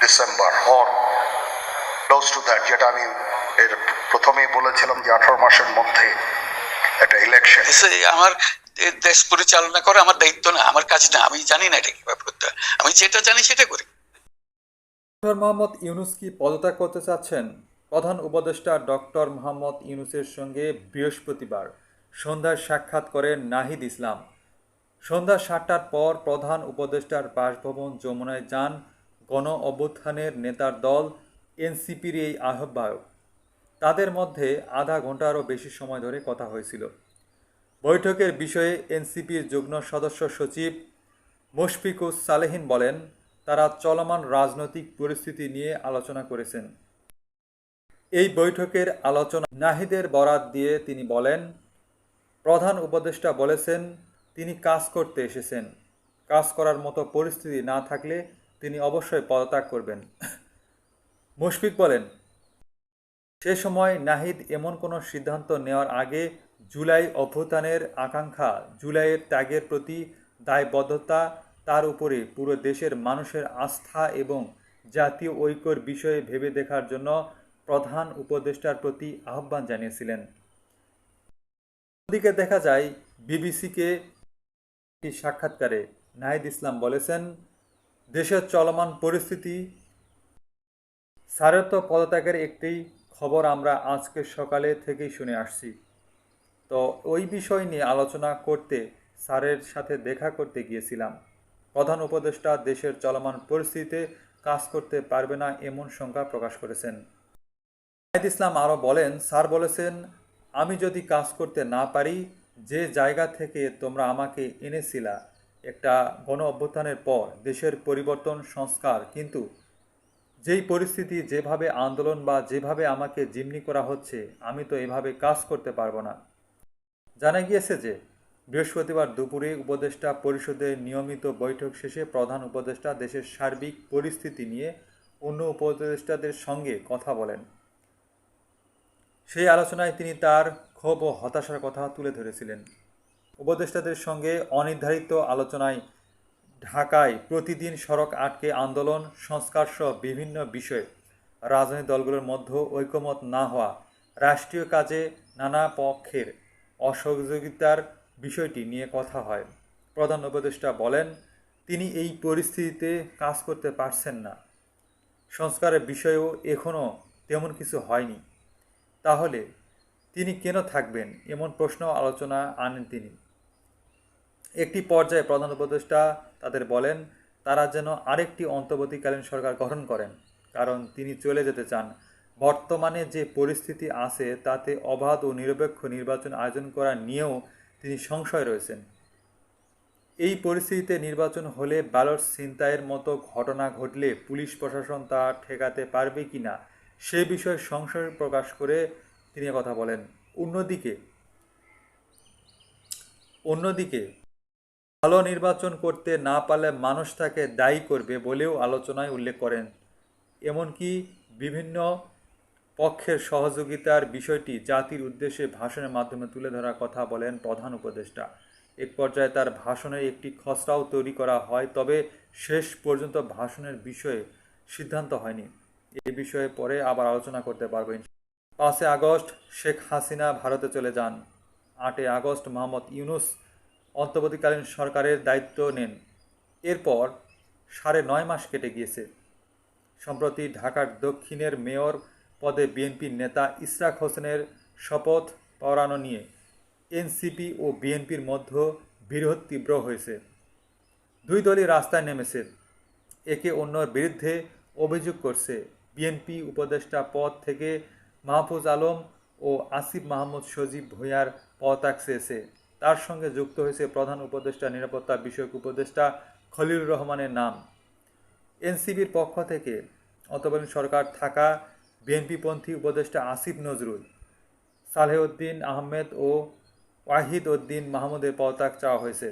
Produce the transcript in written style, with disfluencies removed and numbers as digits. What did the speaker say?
December or close to that, যেটা আমি এর প্রথমেই বলেছিলাম যে 18 মাসের মধ্যে একটা ইলেকশন। আমার দেশ পরিচালনা করা আমার দায়িত্ব না, আমার কাজ না, আমি জানি না এটা কিভাবে করতে হয়, আমি যেটা জানি সেটা করি। ডক্টর মোহাম্মদ ইউনূস কি পদত্যাগ করতে চাচ্ছেন? প্রধান উপদেষ্টা ডক্টর মোহাম্মদ ইউনূসের সঙ্গে বৃহস্পতিবার সন্ধ্যায় সাক্ষাৎ করেন নাহিদ ইসলাম। সন্ধ্যা 7টার পর প্রধান উপদেষ্টার বাসভবন যমুনায় যান গণ অভ্যুত্থানের নেতার দল এনসিপির এই আহ্বায়ক। তাদের মধ্যে আধা ঘন্টারও বেশি সময় ধরে কথা হয়েছিল। বৈঠকের বিষয়ে এনসিপির যুগ্ম সদস্য সচিব মুশফিকুস সালেহীন বলেন, তারা চলমান রাজনৈতিক পরিস্থিতি নিয়ে আলোচনা করেছেন। এই বৈঠকের আলোচনা নাহিদের বরাত দিয়ে তিনি বলেন, প্রধান উপদেষ্টা বলেছেন তিনি কাজ করতে এসেছেন, কাজ করার মতো পরিস্থিতি না থাকলে তিনি অবশ্যই পদত্যাগ করবেন। মুশফিক বলেন, সে সময় নাহিদ এমন কোনো সিদ্ধান্ত নেওয়ার আগে জুলাই অভ্যুত্থানের আকাঙ্ক্ষা, জুলাইয়ের ত্যাগের প্রতি দায়বদ্ধতা, তার উপরে পুরো দেশের মানুষের আস্থা এবং জাতীয় ঐক্যর বিষয়ে ভেবে দেখার জন্য প্রধান উপদেষ্টার প্রতি আহ্বান জানিয়েছিলেন। অন্যদিকে দেখা যায় বিবিসিকে একটি সাক্ষাৎকারে নাহিদ ইসলাম বলেছেন, দেশের চলমান পরিস্থিতি, স্যারের তো পদত্যাগের একটি খবর আমরা আজকে সকালে থেকেই শুনে আসছি, তো ওই বিষয় নিয়ে আলোচনা করতে স্যারের সাথে দেখা করতে গিয়েছিলাম। প্রধান উপদেষ্টা দেশের চলমান পরিস্থিতিতে কাজ করতে পারবে না এমন শঙ্কা প্রকাশ করেছেন। নাহিদ ইসলাম আরও বলেন, স্যার বলেছেন, আমি যদি কাজ করতে না পারি, যে জায়গা থেকে তোমরা আমাকে এনেছিলা একটা গণ অভ্যুত্থানের পর দেশের পরিবর্তন সংস্কার, কিন্তু যেই পরিস্থিতি, যেভাবে আন্দোলন বা যেভাবে আমাকে জিম্মি করা হচ্ছে, আমি তো এভাবে কাজ করতে পারবো না। জানা গিয়েছে যে বৃহস্পতিবার দুপুরে উপদেষ্টা পরিষদের নিয়মিত বৈঠক শেষে প্রধান উপদেষ্টা দেশের সার্বিক পরিস্থিতি নিয়ে অন্য উপদেষ্টাদের সঙ্গে কথা বলেন। সেই আলোচনায় তিনি তার ক্ষোভ ও হতাশার কথা তুলে ধরেছিলেন। উপদেষ্টাদের সঙ্গে অনির্ধারিত আলোচনায় ঢাকায় প্রতিদিন সড়ক আটকে আন্দোলন, সংস্কারসহ বিভিন্ন বিষয়ে রাজনৈতিক দলগুলোর মধ্যে ঐকমত্য না হওয়া, রাষ্ট্রীয় কাজে নানা পক্ষের অসহযোগিতার বিষয়টি নিয়ে কথা হয়। প্রধান উপদেষ্টা বলেন, তিনি এই পরিস্থিতিতে কাজ করতে পারছেন না, সংস্কারের বিষয়েও এখনও তেমন কিছু হয়নি, তাহলে তিনি কেন থাকবেন, এমন প্রশ্ন আলোচনা আনেন তিনি। একটি পর্যায়ে প্রধান উপদেষ্টা তাদের বলেন, তারা যেন আরেকটি অন্তর্বর্তীকালীন সরকার গঠন করেন, কারণ তিনি চলে যেতে চান। বর্তমানে যে পরিস্থিতি আছে তাতে অবাধ ও নিরপেক্ষ নির্বাচন আয়োজন করা নিয়েও তিনি সংশয় রয়েছেন। এই পরিস্থিতিতে নির্বাচন হলে ব্যালট ছিনতাইয়ের মতো ঘটনা ঘটলে পুলিশ প্রশাসন তা ঠেকাতে পারবে কি না, সে বিষয়ে সংশয় প্রকাশ করে তিনি কথা বলেন। অন্যদিকে ভালো নির্বাচন করতে না পারলে মানুষ তাকে দায়ী করবে বলেও আলোচনায় উল্লেখ করেন। এমনকি বিভিন্ন পক্ষের সহযোগিতার বিষয়টি জাতির উদ্দেশ্যে ভাষণের মাধ্যমে তুলে ধরার কথা বলেন প্রধান উপদেষ্টা। এক পর্যায়ে তার ভাষণের একটি খসড়াও তৈরি করা হয়, তবে শেষ পর্যন্ত ভাষণের বিষয়ে সিদ্ধান্ত হয়নি। এ বিষয়ে পরে আবার আলোচনা করতে পারবেন। 5 আগস্ট শেখ হাসিনা ভারতে চলে যান। 8 আগস্ট মোহাম্মদ ইউনূস অন্তর্বর্তীকালীন সরকারের দায়িত্ব নেন। এরপর 9.5 মাস কেটে গিয়েছে। সম্প্রতি ঢাকার দক্ষিণের মেয়র পদে বিএনপির নেতা ইশরাক হোসেনের শপথ পড়ানো নিয়ে এনসিপি ও বিএনপির মধ্যে বিরোধ তীব্র হয়েছে। দুই দলই রাস্তায় নেমেছে, একে অন্যের বিরুদ্ধে অভিযোগ করছে। বিএনপি উপদেষ্টা পদ থেকে মাহফুজ আলম ও আসিফ মাহমুদ সজীব ভূঁইয়ার পদত্যাগ চেয়েছে। তার সঙ্গে যুক্ত হয়েছে প্রধান উপদেষ্টা নিরাপত্তা বিষয়ক উপদেষ্টা খলিলুর রহমানের নাম। এনসিপির পক্ষ থেকে অন্তর্বর্তী সরকার থাকা বিএনপিপন্থী উপদেষ্টা আসিফ নজরুল, সালেহ উদ্দিন আহমেদ ও ওয়াহিদ উদ্দিন মাহমুদের পদত্যাগ চাওয়া হয়েছে।